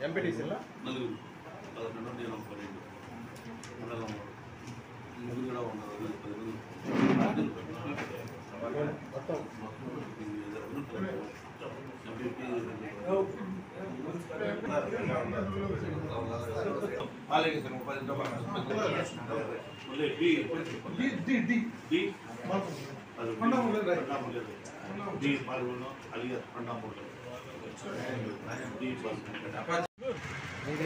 ఎంపీటీసీలో నలుగురు 11 నేను 12 మండలం ముగ్గురు కూడా ఉన్నారు 10 మొత్తం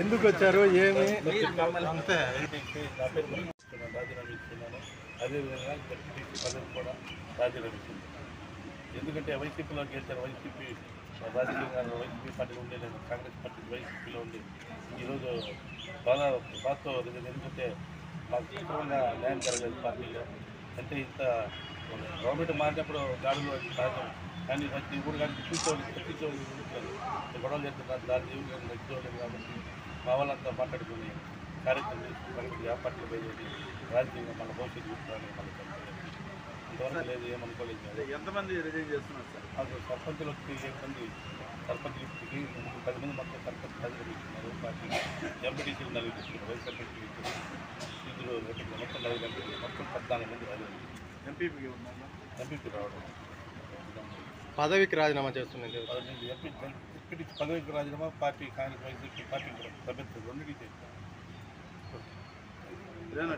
ఎందుకు వచ్చారు ఏమి అంతే రాజీనామా ఇస్తున్నాను. అదేవిధంగా జడ్పీటీసీ పదవి కూడా రాజీనామా ఇస్తుంది. ఎందుకంటే వైసీపీలో గెలిచారు. వైసీపీ రాజకీయంగా వైసీపీ పార్టీలో ఉండే నేను కాంగ్రెస్ పార్టీ వైసీపీలో ఉండి ఈరోజు బాధతో ఎందుకంటే మాకు తీవ్రంగా న్యాయం జరగలేదు పార్టీలో. అంటే ఇంత గవర్నమెంట్ మారినప్పుడు గాడులు సహజం, కానీ ప్రతి ఊరు కానీ తెప్పించేవాళ్ళు గొడవలు చేస్తున్నారు. దాని దేవుడు కానీ నచ్చుకోలేదు కాబట్టి మా వాళ్ళంతా మాట్లాడుకుని కార్యక్రమం ఆ పార్టీలో పోయేది రాజకీయంగా మన భవిష్యత్తు చూసుకోవాలని మళ్ళీ ఇంతవరకు లేదు, ఏమనుకోలేదు. ఎంతమంది రిజైన్ చేస్తున్నారు సార్? అసలు సర్పంచులు 7 మంది సర్పంచులు 10 మంది మొత్తం సర్పంచ్ ప్రజలు ఇస్తున్నారు. పార్టీ ఎంపీటీసీలు 4 ఇస్తున్నారు. వైస్ సర్పంచులు ఇస్తున్నారు. ఇద్దరు మొత్తం 4 ఎంపీలు మొత్తం 14 మంది రాజధాని ఎంపీపీ రావడం. పదవికి రాజీనామా చేస్తున్నారు. ఎంపీటీసీ పదవికి రాజీనామా, పార్టీ కాంగ్రెస్ వైసీపీ పార్టీ సభ్యత్వం రెండుకి చేస్తారు.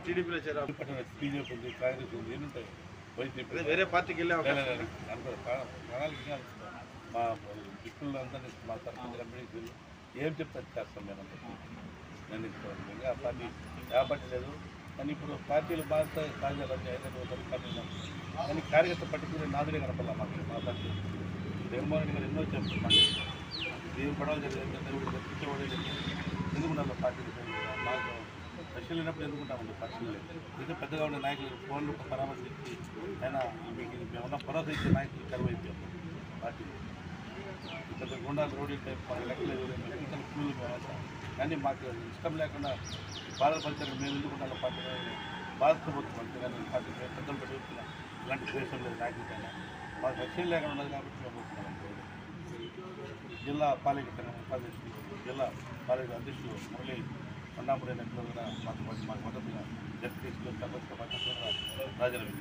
టీడీపీలో చేరాలి, బీజేపీ ఉంది, కాంగ్రెస్ ఉంది, ఏమి ఉంటాయి. వైసీపీ వేరే పార్టీకి వెళ్ళే ప్రణాళిక మా దిక్కుల్లో అందరినీ మా సర్పంచ్ ఎంపీటీసీలు ఏం చెప్తారు చేస్తాం మేము నేను ఆ పార్టీ పార్టీ లేదు. కానీ ఇప్పుడు పార్టీలు బాధ్యత సాధ్యాలన్నీ 5 పార్టీలు కానీ కార్యకర్త పట్టించుకునే నాదులే కనపడాలి మాకు. మా పార్టీ జగన్మోహన్ రెడ్డి గారు ఎన్నో చెప్తున్నాను. ఏం పడవలు జరిగిందంటే తెప్పించేవాడే ఎందుకు ఉండాలి పార్టీలు. మాకు ప్రశ్నలు లేనప్పుడు ఎందుకుంటామండి పార్టీలు. ఇంకా పెద్దగా ఉండే నాయకులు ఫోన్లు పరామర్శించి అయినా మీకు మేమన్నా భరోసా ఇచ్చే నాయకులు కరువైపోయాం పార్టీ. పెద్ద గుండాలు రోడ్డు టైప్ లెక్కలేదు స్కూళ్ళు కానీ మాకు ఇష్టం లేకుండా బాధలు పరిచయం మేము ఎందుకుంటాం పార్టీ బాధపోతున్నాం. అంతేగాని పార్టీ పెద్దలు పెట్టుకున్నాం ఇలాంటి ద్వేషం లేదు నాయకులకైనా. మాకు రక్షణ లేకుండా ఉన్నది కాబట్టి మేము వస్తున్నాం. జిల్లా పాలక సంఘం ఉపాధ్యక్షులు, జిల్లా పాలక అధ్యక్షులు మురళి కొండాపురి నెట్లుగా మాకు మద్దతుగా జడ్పీటీసీలో రాజీనామా